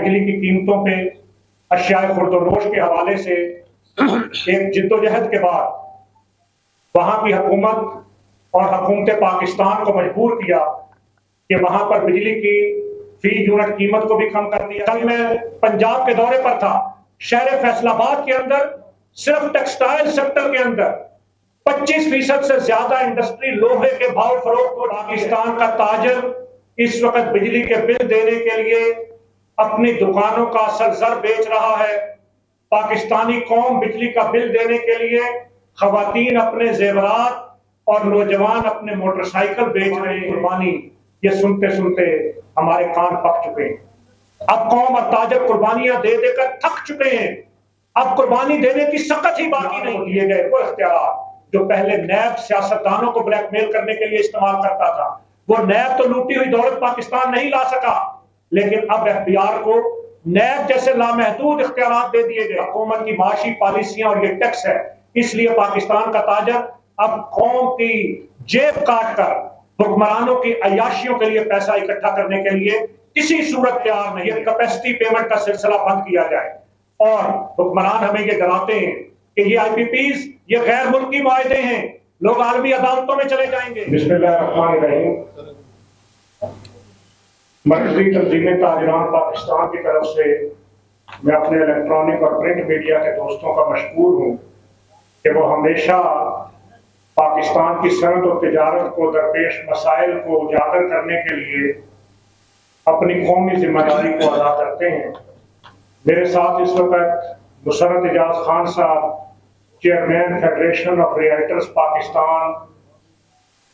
بجلی کی قیمتوں پہ اشیاء خرد و نوش کے حوالے سے ایک جدوجہد کے بعد وہاں کی حکومت اور حکومت پاکستان کو مجبور کیا کہ وہاں پر بجلی کی فی یونٹ قیمت کو بھی کم کر دیا۔ کل میں پنجاب کے دورے پر تھا، شہر فیصل آباد کے اندر صرف ٹیکسٹائل سیکٹر کے اندر 25% سے زیادہ انڈسٹری لوہے کے بھاؤ فروخت ہو۔ پاکستان کا تاجر اس وقت بجلی کے بل دینے کے لیے اپنی دکانوں کا اصل زر بیچ رہا ہے۔ پاکستانی قوم بجلی کا بل دینے کے لیے خواتین اپنے زیورات اور نوجوان اپنے موٹر سائیکل بیچ رہے ہیں۔ قربانی یہ سنتے سنتے ہمارے کان پک چکے ہیں۔ اب قوم اور تاجر قربانیاں دے دے کر تھک چکے ہیں۔ اب قربانی دینے کی سخت ہی باقی نہیں۔ دیے گئے وہ اختیارات جو پہلے نیب سیاستدانوں کو بلیک میل کرنے کے لیے استعمال کرتا تھا، وہ نیب تو لوٹی ہوئی دولت پاکستان نہیں لا سکا، لیکن اب FBR کو نیب جیسے لامحدود اختیارات دے دیے گئے۔ حکومت کی معاشی پالیسیاں اور یہ ٹیکس ہے، اس لیے پاکستان کا تاجر اب قوم کی جیب کاٹ کر حکمرانوں کی عیاشیوں کے لیے پیسہ اکٹھا کرنے کے لیے کسی صورت تیار نہیں۔ یہ کیپیسٹی پیمنٹ کا سلسلہ بند کیا جائے، اور حکمران ہمیں یہ ڈراتے ہیں کہ یہ IPPs یہ غیر ملکی معاہدے ہیں، لوگ عالمی عدالتوں میں چلے جائیں گے۔ بسم اللہ الرحمن الرحیم۔ مرکزی تنظیم تاجران پاکستان کی طرف سے میں اپنے الیکٹرانک اور پرنٹ میڈیا کے دوستوں کا مشکور ہوں کہ وہ ہمیشہ پاکستان کی صنعت اور تجارت کو درپیش مسائل کو اجاگر کرنے کے لیے اپنی قومی ذمہ داری کو ادا کرتے ہیں۔ میرے ساتھ اس وقت مسرت اعجاز خان صاحب، چیئرمین فیڈریشن آف ریئلٹرز پاکستان،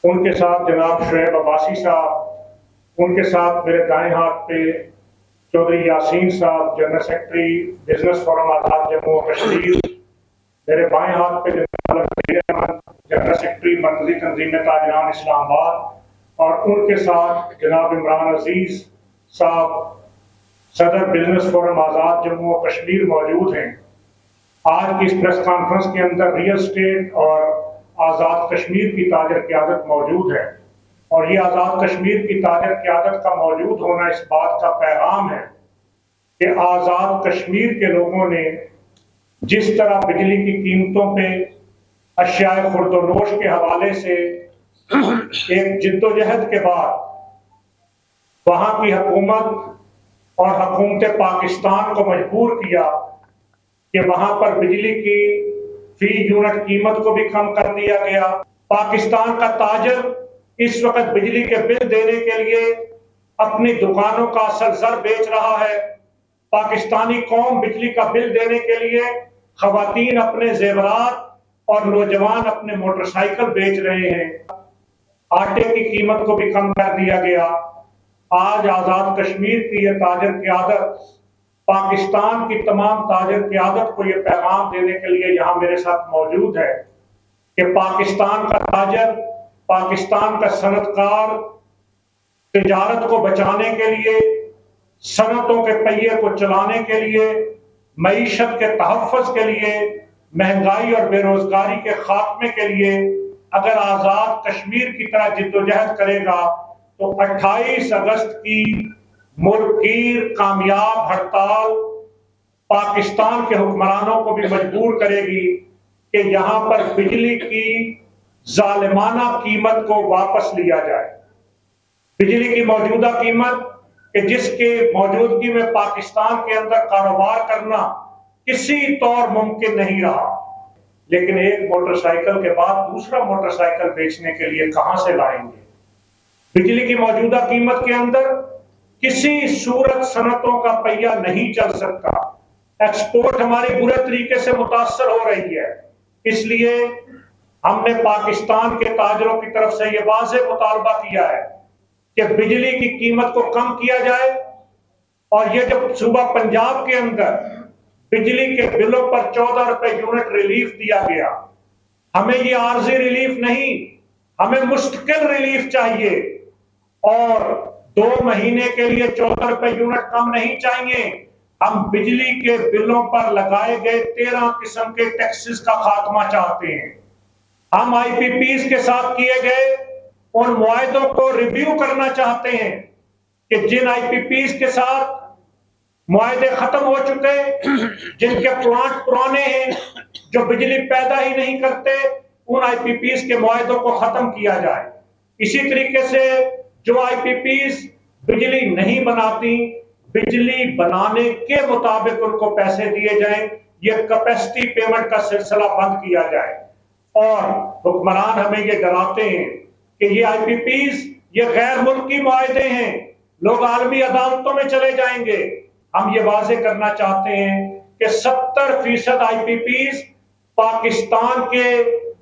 ان کے ساتھ جناب شعیب عباسی صاحب، ان کے ساتھ میرے دائیں ہاتھ پہ چودھری یاسین صاحب، جنرل سیکرٹری بزنس فورم آزاد جموں و کشمیر، میرے بائیں ہاتھ پہ جنرل سیکرٹری مرکزی تنظیم تاجران اسلام آباد، اور ان کے ساتھ جناب عمران عزیز صاحب، صدر بزنس فورم آزاد جموں و کشمیر موجود ہیں۔ آج کی اس پریس کانفرنس کے اندر ریئل اسٹیٹ اور آزاد کشمیر کی تاجر قیادت موجود ہے، اور یہ آزاد کشمیر کی تاجر قیادت کا موجود ہونا اس بات کا پیغام ہے کہ آزاد کشمیر کے لوگوں نے جس طرح بجلی کی قیمتوں پہ اشیاء خرد و نوش کے حوالے سے ایک جدوجہد کے بعد وہاں کی حکومت اور حکومت پاکستان کو مجبور کیا کہ وہاں پر بجلی کی فی یونٹ قیمت کو بھی کم کر دیا گیا۔ پاکستان کا تاجر اس وقت بجلی کے بل دینے کے لیے اپنی دکانوں کا اصل زر بیچ رہا ہے۔ پاکستانی قوم بجلی کا بل دینے کے لیے خواتین اپنے زیورات اور نوجوان اپنے موٹر سائیکل بیچ رہے ہیں۔ آٹے کی قیمت کو بھی کم کر دیا گیا۔ آج آزاد کشمیر کی یہ تاجر قیادت پاکستان کی تمام تاجر قیادت کو یہ پیغام دینے کے لیے یہاں میرے ساتھ موجود ہے کہ پاکستان کا تاجر، پاکستان کا صنعت کار تجارت کو بچانے کے لیے، صنعتوں کے پہیے کو چلانے کے لیے، معیشت کے تحفظ کے لیے، مہنگائی اور بے روزگاری کے خاتمے کے لیے اگر آزاد کشمیر کی طرح جدوجہد کرے گا تو 28 اگست کی ملکگیر کامیاب ہڑتال پاکستان کے حکمرانوں کو بھی مجبور کرے گی کہ یہاں پر بجلی کی ظالمانہ قیمت کو واپس لیا جائے۔ بجلی کی موجودہ قیمت کہ جس کے موجودگی میں پاکستان کے اندر کاروبار کرنا کسی طور ممکن نہیں رہا، لیکن ایک موٹر سائیکل کے بعد دوسرا موٹر سائیکل بیچنے کے لیے کہاں سے لائیں گے؟ بجلی کی موجودہ قیمت کے اندر کسی صورت صنعتوں کا پہیہ نہیں چل سکتا۔ ایکسپورٹ ہماری برے طریقے سے متاثر ہو رہی ہے۔ اس لیے ہم نے پاکستان کے تاجروں کی طرف سے یہ واضح مطالبہ کیا ہے کہ بجلی کی قیمت کو کم کیا جائے، اور یہ جو صوبہ پنجاب کے اندر بجلی کے بلوں پر 14 روپے یونٹ ریلیف دیا گیا، ہمیں یہ عارضی ریلیف نہیں، ہمیں مستقل ریلیف چاہیے، اور 2 مہینے کے لیے 14 روپے یونٹ کم نہیں چاہیے۔ ہم بجلی کے بلوں پر لگائے گئے 13 قسم کے ٹیکسز کا خاتمہ چاہتے ہیں۔ ہم IPPs کے ساتھ کیے گئے ان معاہدوں کو ریویو کرنا چاہتے ہیں کہ جن IPPs کے ساتھ معاہدے ختم ہو چکے، جن کے پلانٹ پرانے ہیں جو بجلی پیدا ہی نہیں کرتے، ان آئی پی پیز کے معاہدوں کو ختم کیا جائے۔ اسی طریقے سے جو آئی پی پیز بجلی نہیں بناتی، بجلی بنانے کے مطابق ان کو پیسے دیے جائیں، یہ کیپیسٹی پیمنٹ کا سلسلہ بند کیا جائے۔ اور حکمران ہمیں یہ ڈراتے ہیں کہ یہ آئی پی پیز یہ غیر ملکی معاہدے ہیں، لوگ عالمی عدالتوں میں چلے جائیں گے۔ ہم یہ واضح کرنا چاہتے ہیں کہ 70% آئی پی پیز پاکستان کے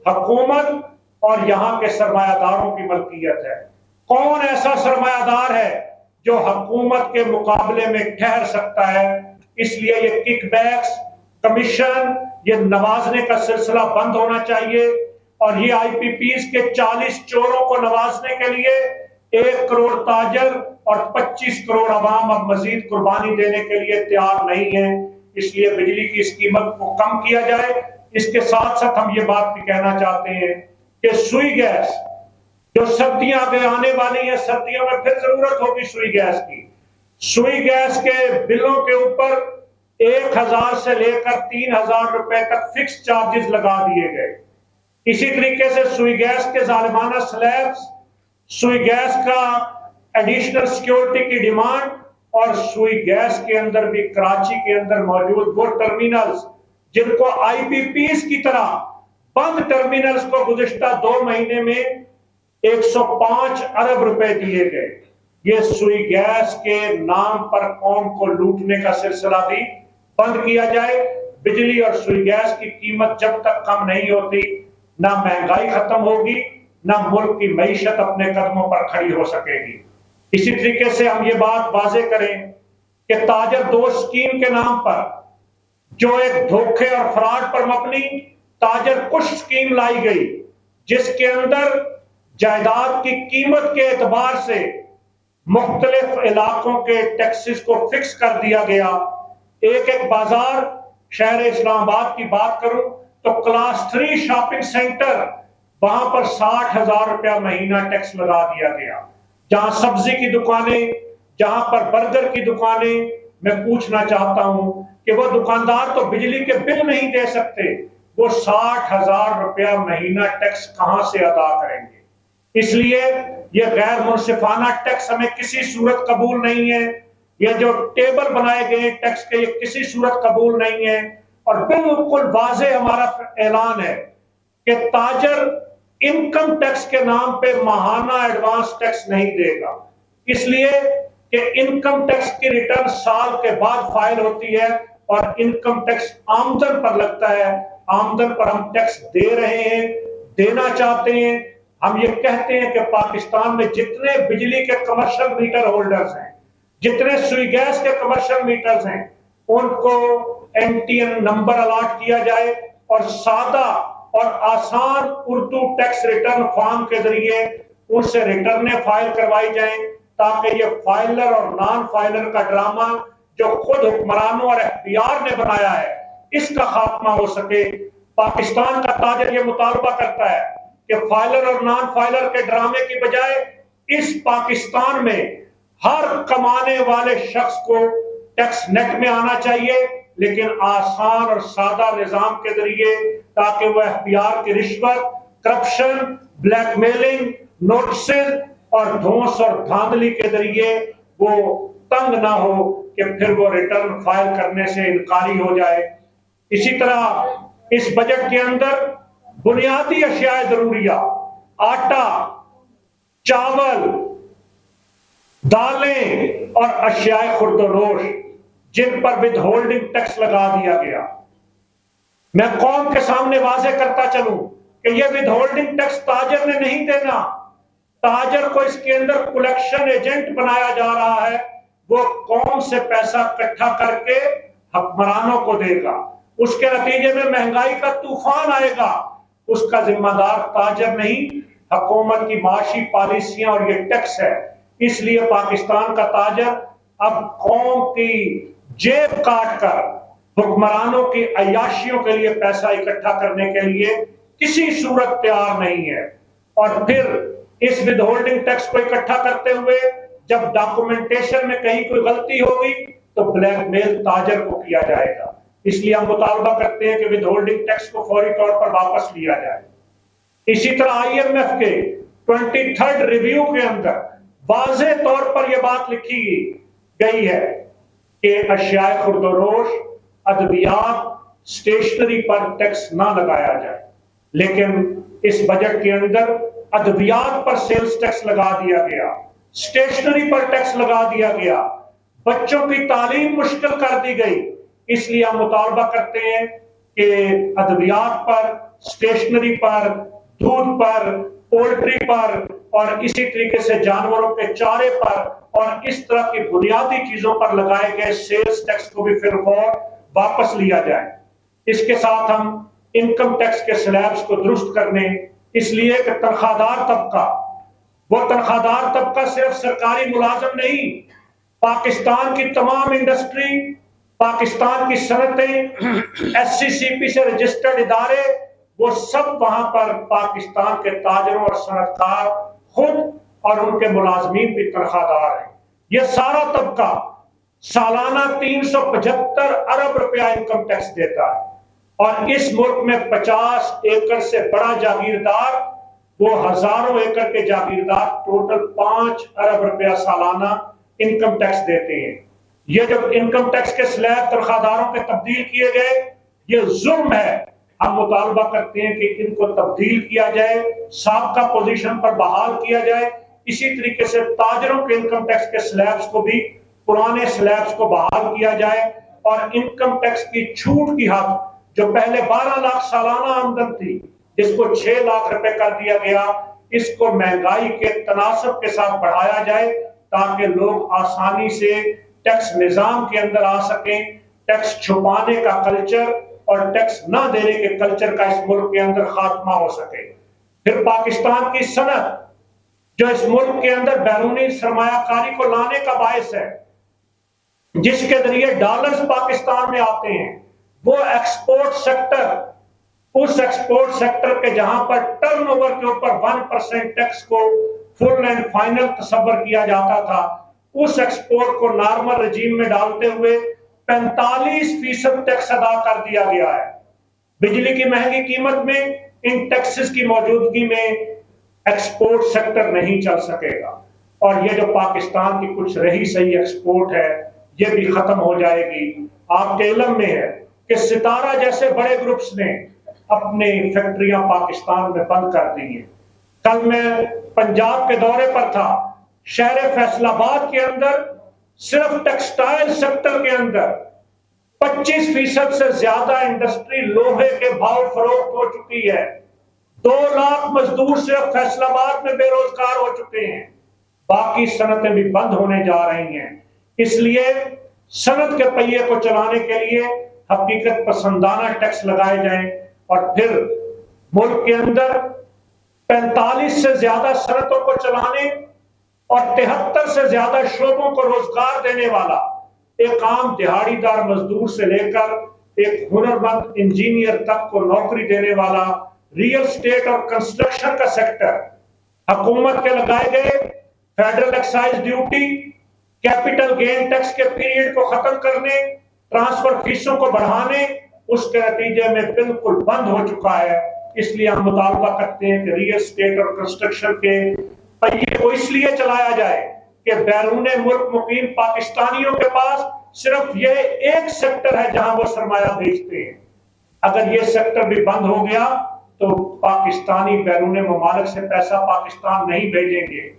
حکومت اور یہاں کے سرمایہ داروں کی ملکیت ہے۔ کون ایسا سرمایہ دار ہے جو حکومت کے مقابلے میں ٹھہر سکتا ہے؟ اس لیے یہ کک بیکس، کمیشن، یہ نوازنے کا سلسلہ بند ہونا چاہیے، اور یہ آئی پی پیز کے 40 چوروں کو نوازنے کے لیے 1 کروڑ تاجر اور 25 کروڑ عوام اب مزید قربانی دینے کے لیے تیار نہیں ہیں۔ اس لیے بجلی کی اس قیمت کو کم کیا جائے۔ اس کے ساتھ ساتھ ہم یہ بات بھی کہنا چاہتے ہیں کہ سوئی گیس جو سردیاں آگے آنے والی ہیں، سردیوں میں پھر ضرورت ہوگی سوئی گیس کی، سوئی گیس کے بلوں کے اوپر 1000 سے لے کر 3000 روپے تک فکس چارجز لگا دیے گئے۔ اسی طریقے سے سوئی گیس کے ظالمانہ سلیبس، سوئی گیس کا ایڈیشنل سیکیورٹی کی ڈیمانڈ، اور سوئی گیس کے اندر بھی کراچی کے اندر موجود وہ ٹرمینلز جن کو آئی پی پیز کی طرح بند ٹرمینلز کو گزشتہ 2 مہینے میں 105 ارب روپے دیے گئے۔ یہ سوئی گیس کے نام پر قوم کو لوٹنے کا سلسلہ بھی بند کیا جائے۔ بجلی اور سوئی گیس کی قیمت جب تک کم نہیں ہوتی، نہ مہنگائی ختم ہوگی، نہ ملک کی معیشت اپنے قدموں پر کھڑی ہو سکے گی۔ اسی طریقے سے ہم یہ بات واضح کریں کہ تاجر دوست اسکیم کے نام پر جو ایک دھوکے اور فراڈ پر مبنی تاجر کش اسکیم لائی گئی، جس کے اندر جائیداد کی قیمت کے اعتبار سے مختلف علاقوں کے ٹیکسز کو فکس کر دیا گیا۔ ایک بازار شہر اسلام آباد کی بات کروں تو کلاس 3 شاپنگ سینٹر، وہاں پر 60,000 روپیہ مہینہ ٹیکس لگا دیا گیا۔ جہاں سبزی کی دکانیں، جہاں پر برگر کی دکانیں، میں پوچھنا چاہتا ہوں کہ وہ دکاندار تو بجلی کے بل نہیں دے سکتے، وہ 60,000 روپیہ مہینہ ٹیکس کہاں سے ادا کریں گے؟ اس لیے یہ غیر منصفانہ ٹیکس ہمیں کسی صورت قبول نہیں ہے۔ یہ جو ٹیبل بنائے گئے ٹیکس کے، یہ کسی صورت قبول نہیں ہے۔ اور بالکل واضح ہمارا اعلان ہے کہ تاجر انکم ٹیکس کے نام پہ ماہانہ ایڈوانس ٹیکس نہیں دے گا، اس لیے کہ انکم ٹیکس کی ریٹرن سال کے بعد فائل ہوتی ہے، اور انکم ٹیکس آمدن پر لگتا ہے۔ آمدن پر ہم ٹیکس دے رہے ہیں، دینا چاہتے ہیں۔ ہم یہ کہتے ہیں کہ پاکستان میں جتنے بجلی کے کمرشل میٹر ہولڈرز ہیں، جتنے سوئی گیس کے کمرشل میٹرز ہیں، ان کو N T N number allot کیا جائے، اور سادہ اور آسان اردو ٹیکس ریٹرن فارم کے ذریعے ان سے ریٹرنیں فائل کروائی جائیں، تاکہ یہ فائلر اور نان فائلر کا ڈرامہ جو خود حکمرانوں اور اختیار نے بنایا ہے، اس کا خاتمہ ہو سکے۔ پاکستان کا تاجر یہ مطالبہ کرتا ہے کہ فائلر اور نان فائلر کے ڈرامے کی بجائے اس پاکستان میں ہر کمانے والے شخص کو ٹیکس نیٹ میں آنا چاہیے، لیکن آسان اور سادہ نظام کے ذریعے، تاکہ وہ اختیار کی رشوت، کرپشن، بلیک میلنگ، نوٹسز اور دھونس اور دھاندلی کے ذریعے وہ تنگ نہ ہو کہ پھر وہ ریٹرن فائل کرنے سے انکاری ہو جائے۔ اسی طرح اس بجٹ کے اندر بنیادی اشیاء ضروریہ، آٹا، چاول، دالیں اور اشیاء خرد و نوش، جن پر ود ہولڈنگ ٹیکس لگا دیا گیا۔ میں قوم کے سامنے واضح کرتا چلوں کہ یہ ود ہولڈنگ ٹیکس تاجر نے نہیں دینا، تاجر کو اس کے اندر کلیکشن ایجنٹ بنایا جا رہا ہے، وہ قوم سے پیسہ اکٹھا کر کے حکمرانوں کو دے گا، اس کے نتیجے میں مہنگائی کا طوفان آئے گا، اس کا ذمہ دار تاجر نہیں، حکومت کی معاشی پالیسیاں اور یہ ٹیکس ہے۔ اس لیے پاکستان کا تاجر اب قوم کی جیب کاٹ کر حکمرانوں کی عیاشیوں کے لیے پیسہ اکٹھا کرنے کے لیے کسی صورت تیار نہیں ہے۔ اور پھر اس ود ہولڈنگ ٹیکس کو اکٹھا کرتے ہوئے جب ڈاکومنٹیشن میں کہیں کوئی غلطی ہوگی تو بلیک میل تاجر کو کیا جائے گا. اس لیے ہم مطالبہ کرتے ہیں کہ ود ہولڈنگ ٹیکس کو فوری طور پر واپس لیا جائے. اسی طرح آئی ایم ایف کے 23rd ریویو کے اندر واضح طور پر یہ بات لکھی گئی ہے کہ اشیاء خوردوروش، ادویات، اسٹیشنری پر ٹیکس نہ لگایا جائے. لیکن اس بجٹ کے اندر ادویات پر سیلز ٹیکس لگا دیا گیا، اسٹیشنری پر ٹیکس لگا دیا گیا، بچوں کی تعلیم مشکل کر دی گئی. اس لیے ہم مطالبہ کرتے ہیں کہ ادویات پر، اسٹیشنری پر، دودھ پر، پولٹری پر اور اسی طریقے سے جانوروں کے چارے پر اور اس طرح کی بنیادی چیزوں پر لگائے گئے سیلز ٹیکس کو بھی پھر واپس لیا جائے. اس کے ساتھ ہم انکم ٹیکس کے سلیبس کو درست کرنے، اس لیے کہ تنخواہ دار طبقہ، وہ تنخواہ دار طبقہ صرف سرکاری ملازم نہیں، پاکستان کی تمام انڈسٹری، پاکستان کی صنعتیں، ایس سی سی پی سے رجسٹرڈ ادارے، وہ سب وہاں پر پاکستان کے تاجروں اور صنعت کار خود اور ان کے ملازمین بھی تنخواہ دار ہیں. یہ سارا طبقہ سالانہ 375 ارب روپیہ انکم ٹیکس دیتا ہے اور اس ملک میں 50 ایکڑ سے بڑا جاگیردار، وہ ہزاروں ایکڑ کے جاگیردار ٹوٹل 5 ارب روپیہ سالانہ انکم ٹیکس دیتے ہیں. یہ جو انکم ٹیکس کے سلیب تنخواہ داروں کے تبدیل کیے گئے، یہ ظلم ہے. ہم مطالبہ کرتے ہیں کہ ان کو تبدیل کیا جائے، سابقہ پوزیشن پر بحال کیا جائے. اسی طریقے سے تاجروں کے انکم ٹیکس کے سلیبس کو بھی پرانے سلیبس کو بحال کیا جائے اور انکم ٹیکس کی چھوٹ کی حد جو پہلے 12 لاکھ سالانہ آمدن تھی، جس کو 6 لاکھ روپے کر دیا گیا، اس کو مہنگائی کے تناسب کے ساتھ بڑھایا جائے تاکہ لوگ آسانی سے ٹیکس نظام کے اندر آ سکیں. ٹیکس چھپانے کا کلچر اور ٹیکس نہ دینے کے کلچر کا اس ملک کے اندر خاتمہ ہو سکے. پھر پاکستان کی صنعت جو اس ملک کے اندر بیرونی سرمایہ کاری کو لانے کا باعث ہے، جس کے ذریعے ڈالرز پاکستان میں آتے ہیں، وہ ایکسپورٹ سیکٹر، اس ایکسپورٹ سیکٹر کے جہاں پر ٹرن اوور کے اوپر 1% ٹیکس کو فل اینڈ فائنل تصور کیا جاتا تھا، اس ایکسپورٹ کو نارمل رجیم میں ڈالتے ہوئے 45% ٹیکس ادا کر دیا گیا ہے. بجلی کی مہنگی قیمت میں ان ٹیکسز کی موجودگی میں ایکسپورٹ سیکٹر نہیں چل سکے گا اور یہ جو پاکستان کی کچھ رہی سہی ایکسپورٹ ہے یہ بھی ختم ہو جائے گی. آپ کے علم میں ہے کہ ستارہ جیسے بڑے گروپس نے اپنی فیکٹریاں پاکستان میں بند کر دی ہیں. کل میں پنجاب کے دورے پر تھا، شہر فیصل آباد کے اندر صرف ٹیکسٹائل سیکٹر کے اندر 25% سے زیادہ انڈسٹری لوہے کے بھاؤ فروخت ہو چکی ہے. 2 لاکھ مزدور صرف فیصل آباد میں بے روزگار ہو چکے ہیں. باقی صنعتیں بھی بند ہونے جا رہی ہیں. اس لیے صنعت کے پہیے کو چلانے کے لیے حقیقت پسندانہ ٹیکس لگائے جائیں اور پھر ملک کے اندر 45 سے زیادہ صنعتوں کو چلانے اور 73 سے زیادہ شعبوں کو روزگار دینے والا ایک عام دہاڑی دار مزدور سے لے کر ایک ہنرمند انجینئر تک کو نوکری دینے والا ریئل اسٹیٹ اور کنسٹرکشن کا سیکٹر، حکومت کے لگائے گئے federal excise duty, capital gain tax کے پیریڈ کو ختم کرنے، ٹرانسفر فیسوں کو بڑھانے، اس کے نتیجے میں بالکل بند ہو چکا ہے. اس لیے ہم مطالبہ کرتے ہیں کہ ریئل اسٹیٹ اور کنسٹرکشن کے پہیے کو اس لیے چلایا جائے کہ بیرون ملک مقیم پاکستانیوں کے پاس صرف یہ ایک سیکٹر ہے جہاں وہ سرمایہ بھیجتے ہیں. اگر یہ سیکٹر بھی بند ہو گیا تو پاکستانی بیرون ممالک سے پیسہ پاکستان نہیں بھیجیں گے.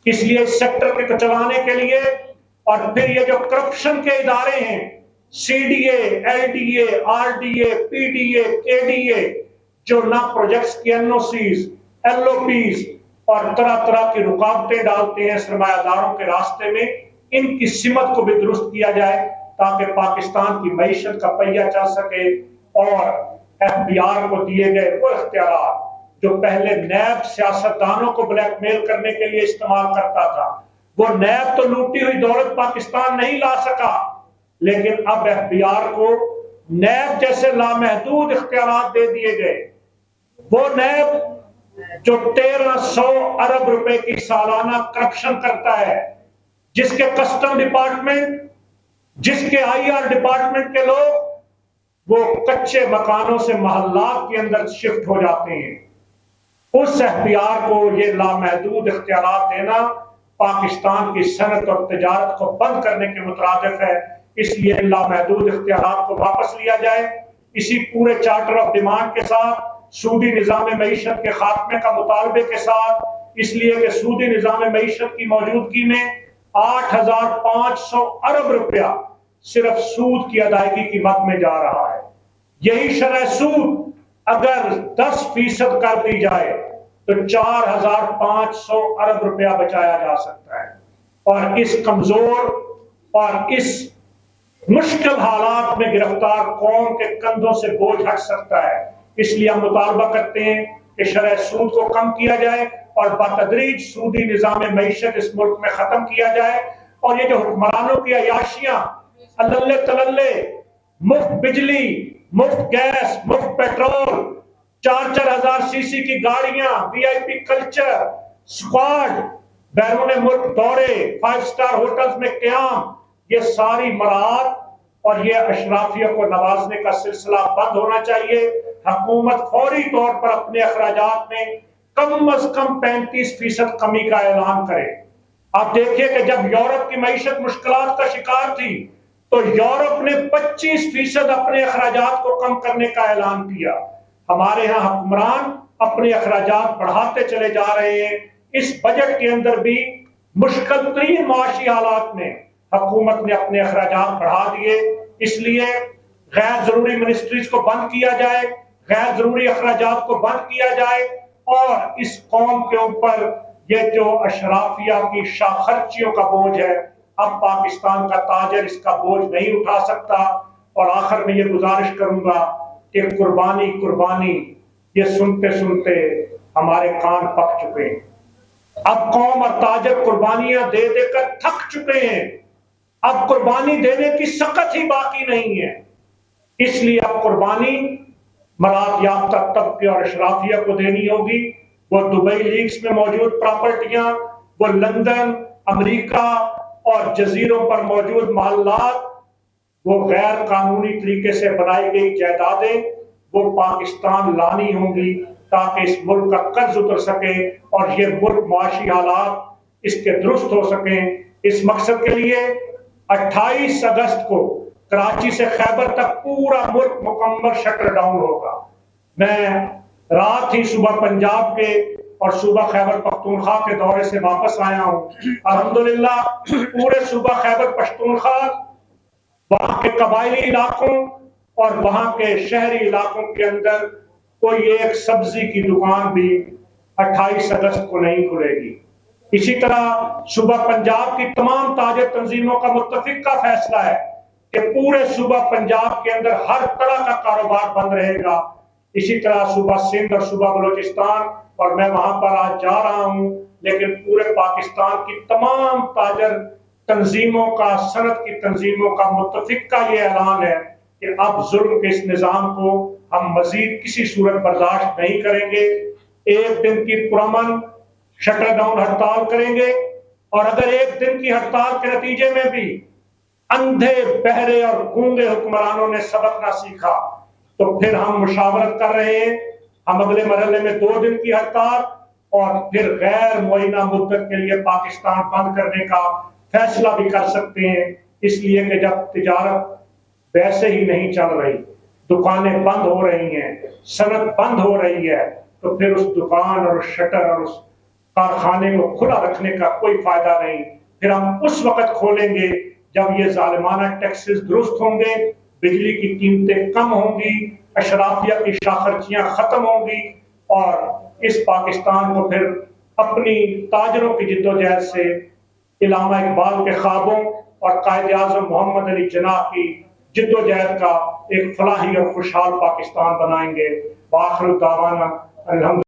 اس لیے اس سیکٹر کو چلانے کے لیے اور پھر یہ جو کرپشن کے ادارے ہیں، C D A, L D A, R D A, P D A, K D A, جو نہ پروجیکٹس کی N O Cs, L O Ps اور طرح طرح کی رکاوٹیں ڈالتے ہیں سرمایہ داروں کے راستے میں، ان کی سمت کو بھی درست کیا جائے تاکہ پاکستان کی معیشت کا پہیہ چل سکے اور ایف بی آر کو دیے گئے وہ اختیارات جو پہلے نیب سیاستدانوں کو بلیک میل کرنے کے لیے استعمال کرتا تھا، وہ نیب تو لوٹی ہوئی دولت پاکستان نہیں لا سکا، لیکن اب ایف بی آر کو نیب جیسے لامحدود اختیارات دے دیے گئے. وہ نیب جو 1300 ارب روپے کی سالانہ کرپشن کرتا ہے، جس کے کسٹم ڈپارٹمنٹ جس کے IR ڈپارٹمنٹ کے لوگ وہ کچے مکانوں سے محلات کے اندر شفٹ ہو جاتے ہیں، اس اختیار کو یہ لامحدود اختیارات دینا پاکستان کی صنعت اور تجارت کو بند کرنے کے مترادف ہے۔ اس لیے لامحدود اختیارات کو واپس لیا جائے، اسی پورے چارٹر آف ڈیمانڈ کے ساتھ، سودی نظام معیشت کے خاتمے کا مطالبے کے ساتھ، اس لیے کہ سودی نظام معیشت کی موجودگی میں 8,500 ارب روپیہ صرف سود کی ادائیگی کی مد میں جا رہا ہے۔ یہی شرح سود اگر 10% کر دی جائے تو 4,500 ارب روپیہ بچایا جا سکتا ہے، اور اس کمزور اور اس مشکل حالات میں گرفتار قوم کے کندھوں سے بوجھ ہٹ سکتا ہے۔ اس لیے ہم مطالبہ کرتے ہیں کہ شرح سود کو کم کیا جائے اور بتدریج سودی نظام معیشت اس ملک میں ختم کیا جائے، اور یہ جو حکمرانوں کی عیاشیاں، اللہ تللے، مفت بجلی، مفت گیس، مفت پیٹرول، 4-4 ہزار CC کی گاڑیاں، VIP کلچر، سکواڈ، بیرون ملک دورے، 5 سٹار ہوٹلز میں قیام، یہ ساری مراعات اور یہ اشرافیہ کو نوازنے کا سلسلہ بند ہونا چاہیے۔ حکومت فوری طور پر اپنے اخراجات میں کم از کم 35% کمی کا اعلان کرے۔ آپ دیکھیے کہ جب یورپ کی معیشت مشکلات کا شکار تھی تو یورپ نے 25% اپنے اخراجات کو کم کرنے کا اعلان کیا۔ ہمارے ہاں حکمران اپنے اخراجات بڑھاتے چلے جا رہے ہیں۔ اس بجٹ کے اندر بھی مشکل ترین معاشی حالات میں حکومت نے اپنے اخراجات بڑھا دیے۔ اس لیے غیر ضروری منسٹریز کو بند کیا جائے، غیر ضروری اخراجات کو بند کیا جائے، اور اس قوم کے اوپر یہ جو اشرافیہ کی شاہ خرچیوں کا بوجھ ہے، اب پاکستان کا تاجر اس کا بوجھ نہیں اٹھا سکتا۔ اور آخر میں یہ گزارش کروں گا کہ قربانی قربانی یہ سنتے سنتے ہمارے کان پک چکے ہیں۔ اب قوم اور تاجر قربانیاں دے دے کر تھک چکے ہیں، اب قربانی دینے کی سخت ہی باقی نہیں ہے۔ اس لیے اب قربانی مراعات یافتہ طبقے اور اشرافیہ کو دینی ہوگی۔ وہ دبئی لیگز میں موجود پراپرٹیاں، وہ لندن، امریکہ اور جزیروں پر موجود محلات، وہ غیر قانونی طریقے سے بنائی گئی جائیدادیں، وہ پاکستان لانی ہوں گی تاکہ اس ملک کا قرض اتر سکے اور یہ ملک معاشی حالات اس کے درست ہو سکیں۔ اس مقصد کے لیے 28 اگست کو کراچی سے خیبر تک پورا ملک مکمل شٹر ڈاؤن ہوگا۔ میں رات ہی صبح پنجاب کے اور صوبہ خیبر پختونخوا کے دورے سے واپس آیا ہوں۔ الحمدللہ پورے صوبہ خیبر پختونخوا، وہاں کے قبائلی علاقوں اور وہاں کے شہری علاقوں کے اندر کوئی ایک سبزی کی دکان بھی 28 اگست کو نہیں کھلے گی۔ اسی طرح صوبہ پنجاب کی تمام تاجر تنظیموں کا متفقہ فیصلہ ہے کہ پورے صوبہ پنجاب کے اندر ہر طرح کا کاروبار بند رہے گا۔ اسی طرح صوبہ سندھ اور صوبہ بلوچستان، اور میں وہاں پر آج جا رہا ہوں، لیکن پورے پاکستان کی تمام تاجر تنظیموں کا، صنعت کی تنظیموں کا متفقہ یہ اعلان ہے کہ اب ظلم کے اس نظام کو ہم مزید کسی صورت برداشت نہیں کریں گے۔ ایک دن کی پرامن شٹر ڈاؤن ہڑتال کریں گے، اور اگر ایک دن کی ہڑتال کے نتیجے میں بھی اندھے، بہرے اور گونگے حکمرانوں نے سبق نہ سیکھا تو پھر ہم مشاورت کر رہے ہیں، ہم اگلے مرحلے میں 2 دن کی ہڑتال اور پھر غیر معینہ مدت کے لیے پاکستان بند کرنے کا فیصلہ بھی کر سکتے ہیں۔ اس لیے کہ جب تجارت ویسے ہی نہیں چل رہی، دکانیں بند ہو رہی ہیں، صنعت بند ہو رہی ہے، تو پھر اس دکان اور اس شٹر اور اس کارخانے کو کھلا رکھنے کا کوئی فائدہ نہیں۔ پھر ہم اس وقت کھولیں گے جب یہ ظالمانہ ٹیکسز درست ہوں گے، بجلی کی قیمتیں کم ہوں گی، اشرافیہ کی شاخرچیاں ختم ہوں گی، اور اس پاکستان کو پھر اپنی تاجروں کی جدوجہد سے علامہ اقبال کے خوابوں اور قائد اعظم محمد علی جناح کی جدوجہد کا ایک فلاحی اور خوشحال پاکستان بنائیں گے۔ وآخر دعوانا الحمد